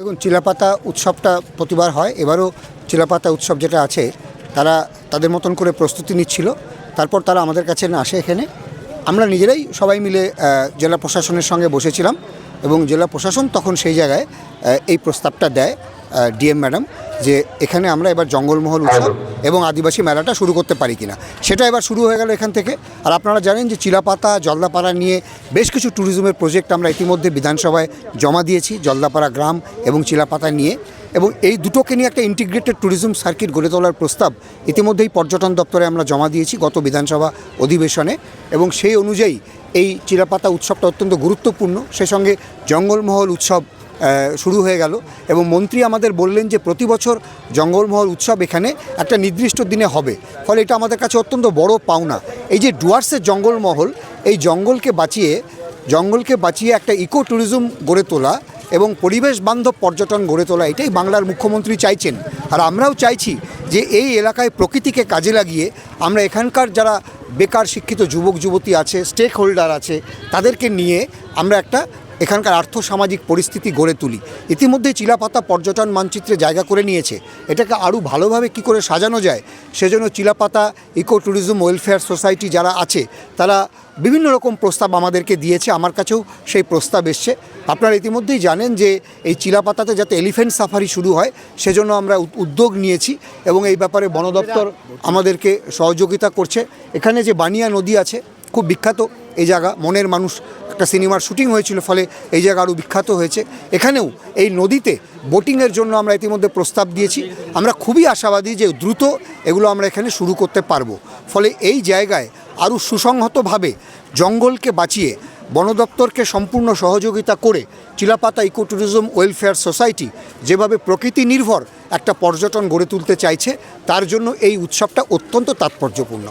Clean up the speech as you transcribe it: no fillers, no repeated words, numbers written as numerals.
দেখুন, চিলাপাতা উৎসবটা প্রতিবার হয়। এবারও চিলাপাতা উৎসব যেটা আছে তারা তাদের মতন করে প্রস্তুতি নিচ্ছিল। তারপর তারা আমাদের কাছে আসে এখানে। আমরা নিজেরাই সবাই মিলে জেলা প্রশাসনের সঙ্গে বসেছিলাম এবং জেলা প্রশাসন তখন সেই জায়গায় এই প্রস্তাবটা দেয় ডিএম ম্যাডাম যে এখানে আমরা এবার জঙ্গলমহল উৎসব এবং আদিবাসী মেলাটা শুরু করতে পারি কিনা। সেটা এবার শুরু হয়ে গেল এখান থেকে। আর আপনারা জানেন যে চিলাপাতা জলদাপাড়া নিয়ে বেশ কিছু ট্যুরিজমের প্রজেক্ট আমরা ইতিমধ্যে বিধানসভায় জমা দিয়েছি, জলদাপাড়া গ্রাম এবং চিলাপাতা নিয়ে, এবং এই দুটোকে নিয়ে একটা ইন্টিগ্রেটেড ট্যুরিজম সার্কিট গড়ে তোলার প্রস্তাব ইতিমধ্যেই পর্যটন দপ্তরে আমরা জমা দিয়েছি গত বিধানসভা অধিবেশনে। এবং সেই অনুযায়ী এই চিলাপাতা উৎসবটা অত্যন্ত গুরুত্বপূর্ণ। সেই সঙ্গে জঙ্গলমহল উৎসব শুরু হয়ে গেল এবং মন্ত্রী আমাদের বললেন যে প্রতি বছর জঙ্গলমহল উৎসব এখানে একটা নির্দিষ্ট দিনে হবে। ফলে এটা আমাদের কাছে অত্যন্ত বড় পাওনা। এই যে ডুয়ার্সের জঙ্গলমহল, এই জঙ্গলকে বাঁচিয়ে একটা ইকো ট্যুরিজম গড়ে তোলা এবং পরিবেশ বান্ধব পর্যটন গড়ে তোলা, এটাই বাংলার মুখ্যমন্ত্রী চাইছেন। আর আমরাও চাইছি যে এই এলাকায় প্রকৃতিকে কাজে লাগিয়ে আমরা এখানকার যারা বেকার শিক্ষিত যুবক যুবতী আছে, স্টেক হোল্ডার আছে, তাদেরকে নিয়ে আমরা একটা এখানকার আর্থসামাজিক পরিস্থিতি গড়ে তুলি। ইতিমধ্যে চিলাপাতা পর্যটন মানচিত্রে জায়গা করে নিয়েছে। এটাকে আরও ভালোভাবে কি করে সাজানো যায় সেজন্য Chilapata eco tourism welfare society যারা আছে তারা বিভিন্ন রকম প্রস্তাব আমাদেরকে দিয়েছে। আমার কাছেও সেই প্রস্তাব এসছে। আপনারা ইতিমধ্যেই জানেন যে এই চিলাপাতাতে যাতে এলিফ্যান্ট সাফারি শুরু হয় সেজন্য আমরা উদ্যোগ নিয়েছি এবং এই ব্যাপারে বন দপ্তর আমাদেরকে সহযোগিতা করছে। এখানে যে বানিয়া নদী আছে, খুব বিখ্যাত এই জায়গা, মনের মানুষ একটা সিনেমার শুটিং হয়েছিল, ফলে এই জায়গা আরও বিখ্যাত হয়েছে। এখানেও এই নদীতে বোটিংয়ের জন্য আমরা ইতিমধ্যে প্রস্তাব দিয়েছি। আমরা খুবই আশাবাদী যে দ্রুত এগুলো আমরা এখানে শুরু করতে পারবো। ফলে এই জায়গায় আরও সুসংহতভাবে জঙ্গলকে বাঁচিয়ে বন দপ্তরকে সম্পূর্ণ সহযোগিতা করে Chilapata eco tourism welfare society যেভাবে প্রকৃতি নির্ভর একটা পর্যটন গড়ে তুলতে চাইছে, তার জন্য এই উৎসবটা অত্যন্ত তাৎপর্যপূর্ণ।